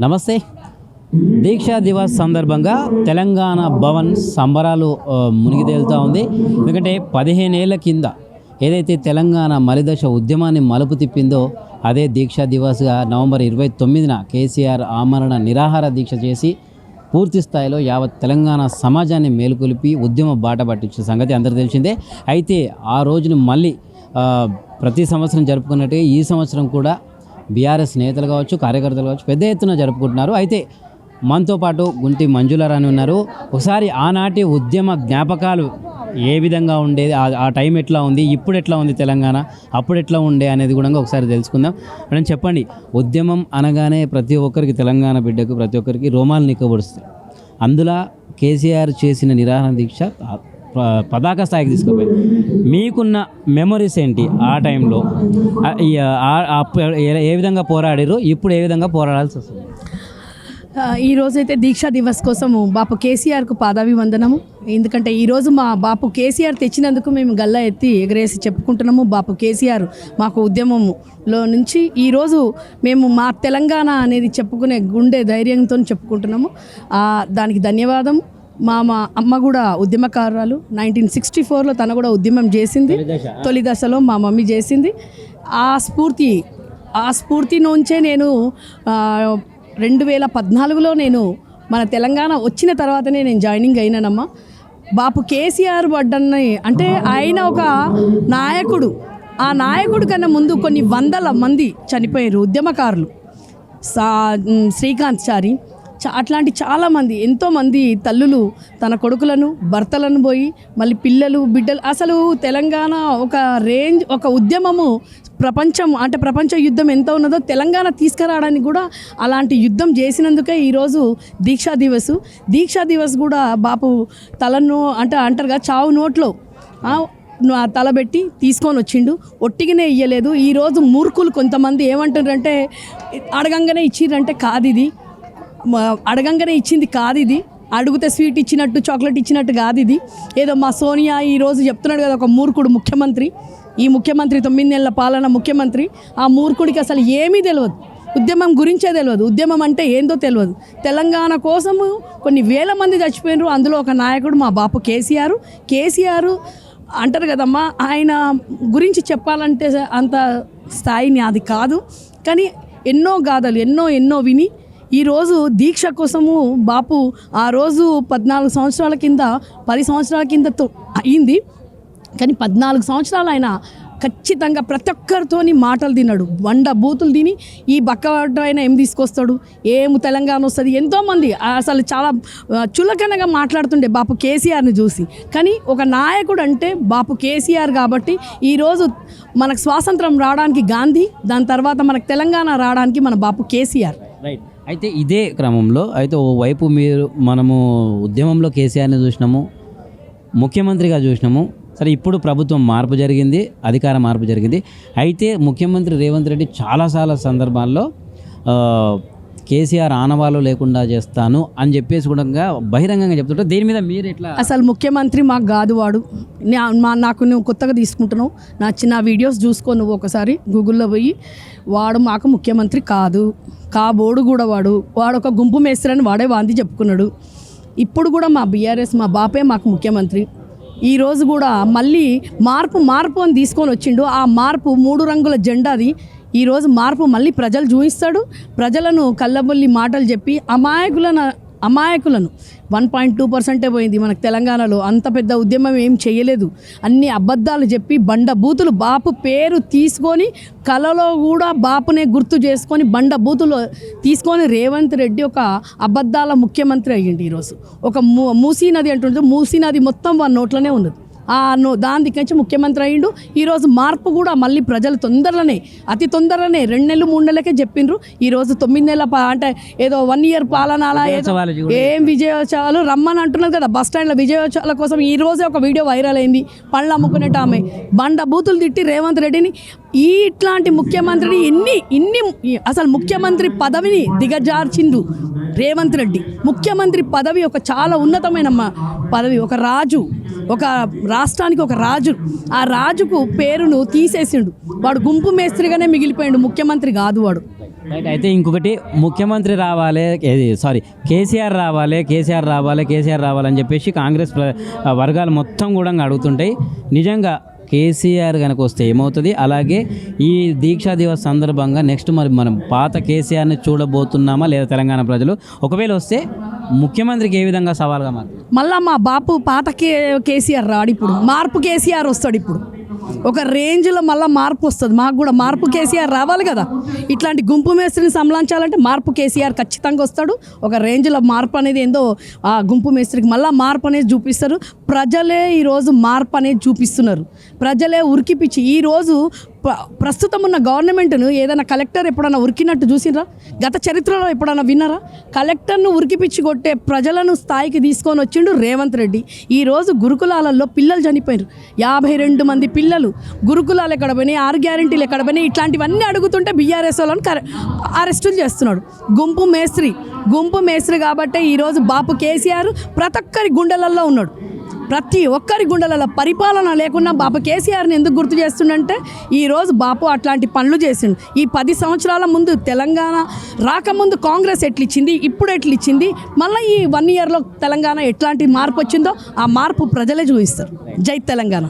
నమస్తే. దీక్షా దివస్ సందర్భంగా తెలంగాణ భవన్ సంబరాలు మునిగి తేలుతూ ఉంది. ఎందుకంటే 15 ఏళ్ల కింద ఏదైతే తెలంగాణ మలిదశ ఉద్యమాన్ని మలుపు తిప్పిందో అదే దీక్షా దివస్గా నవంబర్ 29న కేసీఆర్ ఆమరణ నిరాహార దీక్ష చేసి పూర్తి స్థాయిలో యావత్ తెలంగాణ సమాజాన్ని మేలుకొలిపి ఉద్యమ బాట పట్టించిన సంగతి అందరికీ తెలిసిందే. అయితే ఆ రోజును మళ్ళీ ప్రతి సంవత్సరం జరుపుకున్నట్టుగా ఈ సంవత్సరం కూడా బీఆర్ఎస్ నేతలు కావచ్చు, కార్యకర్తలు కావచ్చు పెద్ద ఎత్తున జరుపుకుంటున్నారు. అయితే మనతో పాటు గుంటి మంజులారాణి ఉన్నారు. ఒకసారి ఆనాటి ఉద్యమ జ్ఞాపకాలు ఏ విధంగా ఉండేది, ఆ టైం ఎట్లా ఉంది, ఇప్పుడు ఎట్లా ఉంది తెలంగాణ, అప్పుడు ఎట్లా ఉండే అనేది కూడా ఒకసారి తెలుసుకుందాం. మేడం చెప్పండి, ఉద్యమం అనగానే ప్రతి ఒక్కరికి తెలంగాణ బిడ్డకు ప్రతి ఒక్కరికి రోమాలు నిక్కబడుస్తాయి. అందులో కేసీఆర్ చేసిన నిరాహార దీక్ష పతాక స్థాయికి తీసుకుపోయింది. మీకున్న మెమరీస్ ఏంటి ఆ టైంలో? ఏ విధంగా పోరాడారు, ఇప్పుడు ఏ విధంగా పోరాడాల్సి వస్తుంది? ఈరోజైతే దీక్షా దివస్ కోసము బాపు కేసీఆర్కు పాదాభివందనము. ఎందుకంటే ఈరోజు మా బాపు కేసీఆర్ తెచ్చినందుకు మేము గల్లా ఎత్తి ఎగరేసి చెప్పుకుంటున్నాము. బాపు కేసీఆర్ మాకు ఉద్యమంలో నుంచి ఈరోజు మేము మా తెలంగాణ అనేది చెప్పుకునే గుండె ధైర్యంతో చెప్పుకుంటున్నాము. దానికి ధన్యవాదం. మా అమ్మ కూడా ఉద్యమకారురాలు. 1964లో తన కూడా ఉద్యమం చేసింది. తొలి దశలో మా మమ్మీ చేసింది. ఆ స్ఫూర్తి నుంచే నేను 2014లో నేను మన తెలంగాణ వచ్చిన తర్వాతనే నేను జాయినింగ్ అయినానమ్మా. బాపు కేసీఆర్ వడ్డన్ని అంటే ఆయన ఒక నాయకుడు. ఆ నాయకుడు కన్నా ముందు కొన్ని వందల మంది చనిపోయారు ఉద్యమకారులు. శ్రీకాంత్ చారి అట్లాంటి చాలామంది, ఎంతోమంది తల్లులు తన కొడుకులను భర్తలను పోయి మళ్ళీ పిల్లలు బిడ్డలు. అసలు తెలంగాణ ఒక ఉద్యమము ప్రపంచ యుద్ధం ఎంత ఉన్నదో తెలంగాణ తీసుకురావడానికి కూడా అలాంటి యుద్ధం చేసినందుకే ఈరోజు దీక్షా దివస్ కూడా బాపు తలను అంటారుగా చావు నోట్లో తలబెట్టి తీసుకొని వచ్చిండు. ఒట్టిగానే ఇయ్యలేదు. ఈరోజు మూర్ఖులు కొంతమంది ఏమంటారంటే అడగంగానే ఇచ్చిరంటే కాదు, ఇది అడగంగానే ఇచ్చింది కాదు, ఇది అడిగితే స్వీట్ ఇచ్చినట్టు చాక్లెట్ ఇచ్చినట్టు కాదు. ఇది ఏదో మా సోనియా ఈరోజు చెప్తున్నాడు కదా, ఒక మూర్ఖుడు ముఖ్యమంత్రి. ఈ ముఖ్యమంత్రి 9 నెలల పాలన ముఖ్యమంత్రి. ఆ మూర్ఖుడికి అసలు ఏమీ తెలియదు, ఉద్యమం గురించే తెలియదు, ఉద్యమం అంటే ఏందో తెలియదు. తెలంగాణ కోసము కొన్ని వేల మంది చచ్చిపోయినారు. అందులో ఒక నాయకుడు మా బాపు కేసీఆర్ అంటారు కదమ్మా. ఆయన గురించి చెప్పాలంటే అంత స్థాయిని అది కాదు. కానీ ఎన్నో గాథలు ఎన్నో విని ఈరోజు దీక్ష కోసము బాపు ఆ రోజు 14 సంవత్సరాల కింద 10 సంవత్సరాల కింద అయింది. కానీ 14 సంవత్సరాలు ఆయన ఖచ్చితంగా ప్రతి ఒక్కరితోని మాటలు తిన్నాడు, బూతులు తిని ఈ బక్కవాడు ఆయన ఏం తీసుకొస్తాడు, తెలంగాణ వస్తుంది. ఎంతోమంది అసలు చాలా చులకనగా మాట్లాడుతుండే బాపు కేసీఆర్ని చూసి. కానీ ఒక నాయకుడు అంటే బాపు కేసీఆర్ కాబట్టి ఈరోజు మనకు స్వాతంత్రం రావడానికి గాంధీ, దాని తర్వాత మనకు తెలంగాణ రావడానికి మన బాపు కేసీఆర్. రైట్. అయితే ఇదే క్రమంలో ఓవైపు మనము ఉద్యమంలో కేసీఆర్ని చూసినాము, ముఖ్యమంత్రిగా చూసినాము. సరే, ఇప్పుడు ప్రభుత్వం మార్పు జరిగింది, అధికార మార్పు జరిగింది. అయితే ముఖ్యమంత్రి రేవంత్ రెడ్డి చాలా సందర్భాల్లో కేసీఆర్ ఆనవాళ్ళు లేకుండా చేస్తాను అని చెప్పేసి కూడా బహిరంగంగా చెప్తుంటే దీని మీద మీరు ఎట్లా? అసలు ముఖ్యమంత్రి మాకు కాదు వాడు. నాకు నువ్వు కొత్తగా తీసుకుంటున్నావు, నా వీడియోస్ చూసుకో నువ్వు ఒకసారి గూగుల్లో పోయి. వాడు మాకు ముఖ్యమంత్రి కాదు, కాబోడు కూడా వాడు ఒక గుంపు మేస్త్రని వాడే వాంది చెప్పుకున్నాడు. ఇప్పుడు కూడా మా బీఆర్ఎస్ మా బాపే మాకు ముఖ్యమంత్రి. ఈరోజు కూడా మళ్ళీ మార్పు అని తీసుకొని వచ్చిండు. ఆ మార్పు 3 రంగుల జెండాది. ఈరోజు మార్పు మళ్ళీ ప్రజలు చూపిస్తాడు. ప్రజలను కళ్ళబొల్లి మాటలు చెప్పి అమాయకులను 1.2% పోయింది మనకు తెలంగాణలో. అంత పెద్ద ఉద్యమం ఏం చేయలేదు. అన్ని అబద్ధాలు చెప్పి బూతులు బాపు పేరు తీసుకొని కళలో కూడా బాపునే గుర్తు చేసుకొని బూతులు తీసుకొని రేవంత్ రెడ్డి ఒక అబద్ధాల ముఖ్యమంత్రి అయ్యింది. ఈరోజు ఒక మూసీ నది అంటుంటే మూసీ నది మొత్తం వారి నోట్లోనే ఉన్నది. దాని దిక్కించి ముఖ్యమంత్రి అయ్యిండు. ఈరోజు మార్పు కూడా మళ్ళీ ప్రజలు అతి తొందరలోనే 2 నెలలు 3 నెలలకే చెప్పిండ్రు. ఈరోజు 9 నెలల అంటే ఏదో 1 ఇయర్ పాలన ఏం విజయోత్సవాలు రమ్మని అంటున్నారు కదా. బస్ స్టాండ్లో విజయోత్సవాల కోసం ఈరోజే ఒక వీడియో వైరల్ అయింది. పండ్లు అమ్ముకునేట ఆమె బూతులు తిట్టి రేవంత్ రెడ్డిని. ఇట్లాంటి ముఖ్యమంత్రిని ఇన్ని అసలు ముఖ్యమంత్రి పదవిని దిగజార్చిండు రేవంత్ రెడ్డి. ముఖ్యమంత్రి పదవి ఒక చాలా ఉన్నతమైన పదవి. ఒక రాజు, ఒక రాష్ట్రానికి ఒక రాజు. ఆ రాజుకు పేరును తీసేసిండు. వాడు గుంపు మేస్త్రిగానే మిగిలిపోయాడు, ముఖ్యమంత్రి కాదు వాడు. రైట్. అయితే ఇంకొకటి ముఖ్యమంత్రి రావాలి, కేసీఆర్ రావాలని చెప్పేసి కాంగ్రెస్ వర్గాలు మొత్తం కూడా అడుగుతుంటాయి. నిజంగా కేసీఆర్ కనుక వస్తే ఏమవుతుంది? అలాగే ఈ దీక్షా దివస్ సందర్భంగా నెక్స్ట్ మరి మనం పాత కేసీఆర్ని చూడబోతున్నామా లేదా తెలంగాణ ప్రజలు? ఒకవేళ వస్తే ముఖ్యమంత్రికి ఏ విధంగా సవాల్గా మారుతుంది? మళ్ళా మా బాపు పాత కేసీఆర్ రాడు, ఇప్పుడు మార్పు కేసీఆర్ వస్తాడు. ఇప్పుడు ఒక రేంజ్లో మళ్ళీ మార్పు వస్తుంది. మాకు కూడా మార్పు కేసీఆర్ రావాలి కదా. ఇట్లాంటి గుంపు మేస్త్రిని సంలాంచాలంటే మార్పు కేసీఆర్ ఖచ్చితంగా వస్తాడు. ఒక రేంజ్లో మార్పు అనేది ఏందో ఆ గుంపు మేస్త్రికి మళ్ళీ మార్పు అనేది చూపిస్తారు. ప్రజలే ఈరోజు మార్పు అనేది చూపిస్తున్నారు. ప్రజలే ఉరికిపిచ్చి ఈరోజు ప్రస్తుతం ఉన్న గవర్నమెంట్ను ఏదైనా కలెక్టర్ ఎప్పుడైనా ఉరికినట్టు చూసినరా? గత చరిత్రలో ఎప్పుడైనా విన్నారా? కలెక్టర్ను ఉరికిపిచ్చి కొట్టే ప్రజలను స్థాయికి తీసుకొని వచ్చిండు రేవంత్ రెడ్డి. ఈరోజు గురుకులాలలో పిల్లలు చనిపోయారు. 52 మంది పిల్లలు గురుకులాలు ఎక్కడ పోయినాయి, 6 గ్యారెంటీలు ఎక్కడ పోయినాయి, ఇట్లాంటివన్నీ అడుగుతుంటే బీఆర్ఎస్ వాళ్ళని అరెస్టులు చేస్తున్నాడు. గుంపు మేస్త్రి కాబట్టే ఈరోజు బాపు కేసీఆర్ ప్రతి ఒక్కరి గుండెలలో ఉన్నాడు. ప్రతి ఒక్కరి గుండెలలో పరిపాలన లేకుండా బాపు కేసీఆర్ని ఎందుకు గుర్తు చేస్తుండంటే ఈరోజు బాపు అట్లాంటి పనులు చేసిండు. ఈ 10 సంవత్సరాల ముందు తెలంగాణ రాకముందు కాంగ్రెస్ ఎట్లిచ్చింది, ఇప్పుడు ఎట్లిచ్చింది, మళ్ళీ ఈ 1 ఇయర్లో తెలంగాణ ఎట్లాంటి మార్పు వచ్చిందో ఆ మార్పు ప్రజలే చూపిస్తారు. జై తెలంగాణ.